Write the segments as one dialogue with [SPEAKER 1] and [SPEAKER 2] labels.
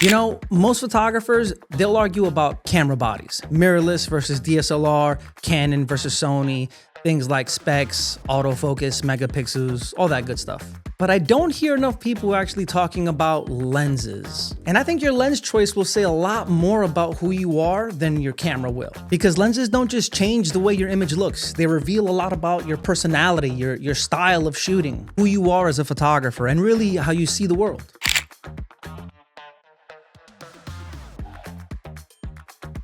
[SPEAKER 1] You know, most photographers, they'll argue about camera bodies, mirrorless versus DSLR, Canon versus Sony, things like specs, autofocus, megapixels, all that good stuff. But I don't hear enough people actually talking about lenses. And I think your lens choice will say a lot more about who you are than your camera will. Because lenses don't just change the way your image looks, they reveal a lot about your personality, your style of shooting, who you are as a photographer, and really how you see the world.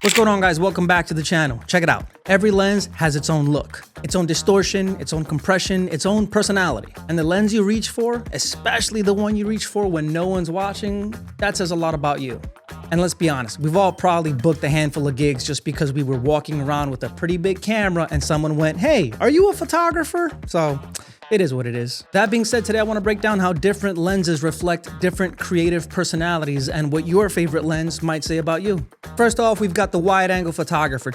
[SPEAKER 1] What's going on, guys? Welcome back to the channel. Check it out. Every lens has its own look, its own distortion, its own compression, its own personality. And the lens you reach for, especially the one you reach for when no one's watching, that says a lot about you. And let's be honest, we've all probably booked a handful of gigs just because we were walking around with a pretty big camera and someone went, "Hey, are you a photographer?" So it is what it is. That being said, today I want to break down how different lenses reflect different creative personalities and what your favorite lens might say about you. First off, we've got the wide-angle photographer,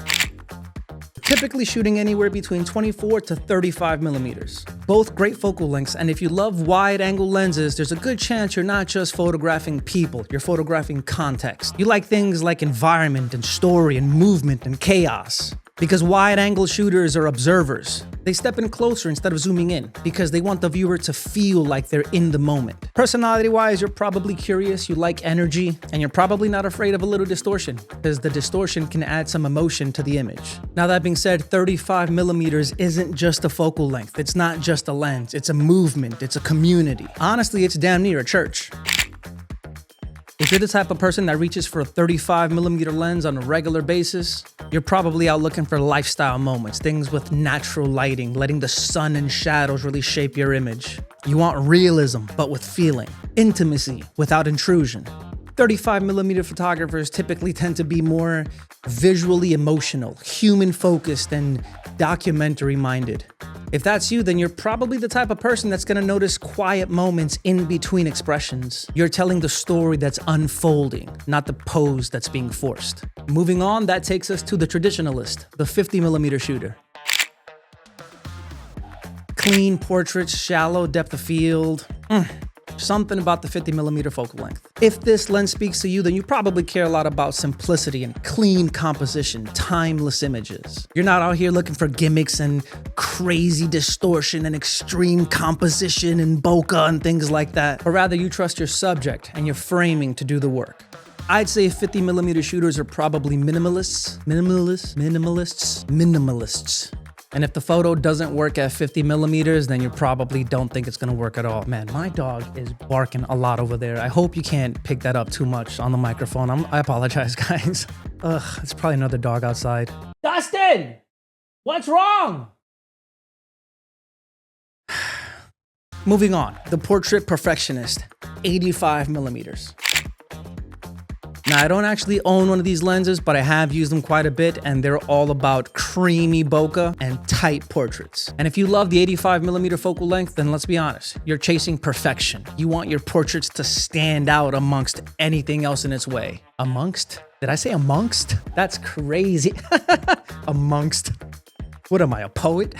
[SPEAKER 1] typically shooting anywhere between 24 to 35 millimeters. Both great focal lengths, and if you love wide-angle lenses, there's a good chance you're not just photographing people, you're photographing context. You like things like environment and story and movement and chaos. Because wide-angle shooters are observers. They step in closer instead of zooming in because they want the viewer to feel like they're in the moment. Personality-wise, you're probably curious, you like energy, and you're probably not afraid of a little distortion because the distortion can add some emotion to the image. Now that being said, 35 millimeters isn't just a focal length. It's not just a lens. It's a movement. It's a community. Honestly, it's damn near a church. If you're the type of person that reaches for a 35 millimeter lens on a regular basis, you're probably out looking for lifestyle moments, things with natural lighting, letting the sun and shadows really shape your image. You want realism, but with feeling, intimacy without intrusion. 35 millimeter photographers typically tend to be more visually emotional, human focused, and documentary minded. If that's you, then you're probably the type of person that's gonna notice quiet moments in between expressions. You're telling the story that's unfolding, not the pose that's being forced. Moving on, that takes us to the traditionalist, the 50 millimeter shooter. Clean portraits, shallow depth of field. Something about the 50 millimeter focal length. If this lens speaks to you, then you probably care a lot about simplicity and clean composition, timeless images. You're not out here looking for gimmicks and crazy distortion and extreme composition and bokeh and things like that, but rather you trust your subject and your framing to do the work. I'd say 50 millimeter shooters are probably minimalists. And if the photo doesn't work at 50 millimeters, then you probably don't think it's gonna work at all. Man, my dog is barking a lot over there. I hope you can't pick that up too much on the microphone. I apologize, guys. Ugh, it's probably another dog outside. Dustin! What's wrong? Moving on, the portrait perfectionist, 85 millimeters. Now, I don't actually own one of these lenses, but I have used them quite a bit, and they're all about creamy bokeh and tight portraits. And if you love the 85 millimeter focal length, then let's be honest, you're chasing perfection. You want your portraits to stand out amongst anything else in its way. Amongst? Did I say amongst? That's crazy. Amongst. What am I, a poet?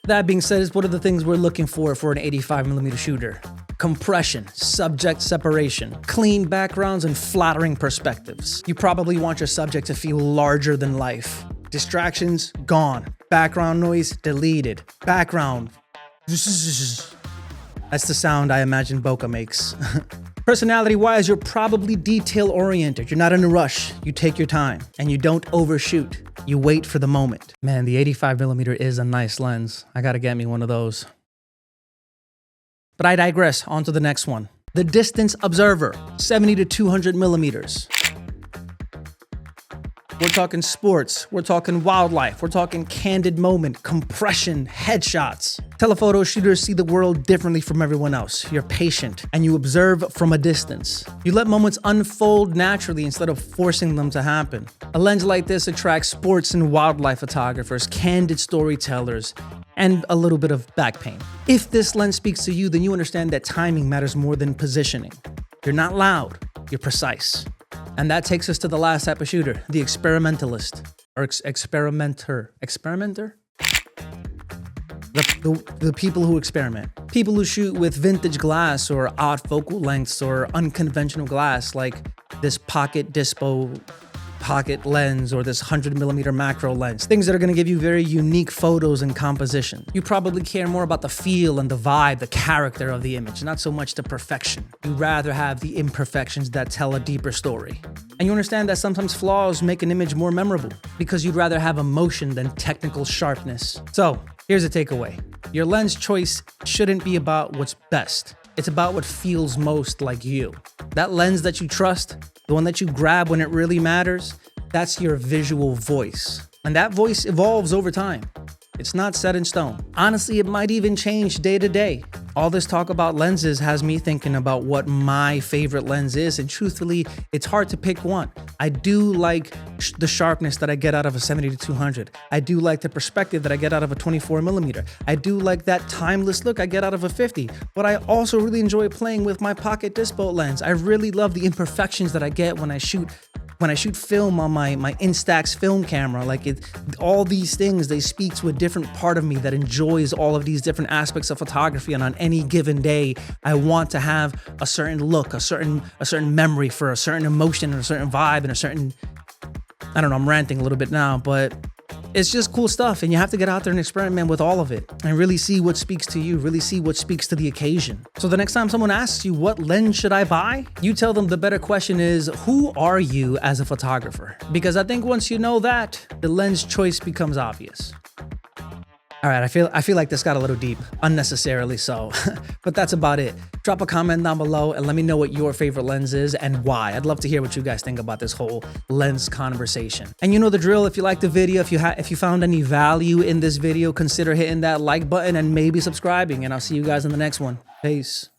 [SPEAKER 1] That being said, what are the things we're looking for an 85 millimeter shooter? Compression, subject separation, clean backgrounds, and flattering perspectives. You probably want your subject to feel larger than life. Distractions, gone. Background noise, deleted. Background. That's the sound I imagine bokeh makes. Personality-wise, you're probably detail-oriented. You're not in a rush. You take your time, and you don't overshoot. You wait for the moment. Man, the 85 millimeter is a nice lens. I gotta get me one of those. But I digress, on to the next one. The distance observer, 70 to 200 millimeters. We're talking sports, we're talking wildlife, we're talking candid moment, compression, headshots. Telephoto shooters see the world differently from everyone else. You're patient, and you observe from a distance. You let moments unfold naturally instead of forcing them to happen. A lens like this attracts sports and wildlife photographers, candid storytellers, and a little bit of back pain. If this lens speaks to you, then you understand that timing matters more than positioning. You're not loud, you're precise. And that takes us to the last type of shooter, the experimentalist, or experimenter. The people who experiment. People who shoot with vintage glass or odd focal lengths or unconventional glass, like this pocket lens or this 100mm macro lens, things that are going to give you very unique photos and composition. You probably care more about the feel and the vibe, the character of the image, not so much the perfection. You'd rather have the imperfections that tell a deeper story. And you understand that sometimes flaws make an image more memorable because you'd rather have emotion than technical sharpness. So here's a takeaway. Your lens choice shouldn't be about what's best. It's about what feels most like you. That lens that you trust, the one that you grab when it really matters, that's your visual voice. And that voice evolves over time. It's not set in stone. Honestly, it might even change day to day. All this talk about lenses has me thinking about what my favorite lens is, and truthfully, it's hard to pick one. I do like the sharpness that I get out of a 70-200. I do like the perspective that I get out of a 24mm. I do like that timeless look I get out of a 50, but I also really enjoy playing with my pocket dispo lens. I really love the imperfections that I get when I shoot film on my Instax film camera. All these things, they speak to a different part of me that enjoys all of these different aspects of photography. And on any given day, I want to have a certain look, a certain memory for a certain emotion and a certain vibe and a certain, I don't know, I'm ranting a little bit now, but it's just cool stuff, and you have to get out there and experiment with all of it and really see what speaks to you, really see what speaks to the occasion. So the next time someone asks you, what lens should I buy? You tell them the better question is, who are you as a photographer? Because I think once you know that, the lens choice becomes obvious. All right, I feel like this got a little deep, unnecessarily so, but that's about it. Drop a comment down below and let me know what your favorite lens is and why. I'd love to hear what you guys think about this whole lens conversation. And you know the drill. If you liked the video, if you found any value in this video, consider hitting that like button and maybe subscribing, and I'll see you guys in the next one. Peace.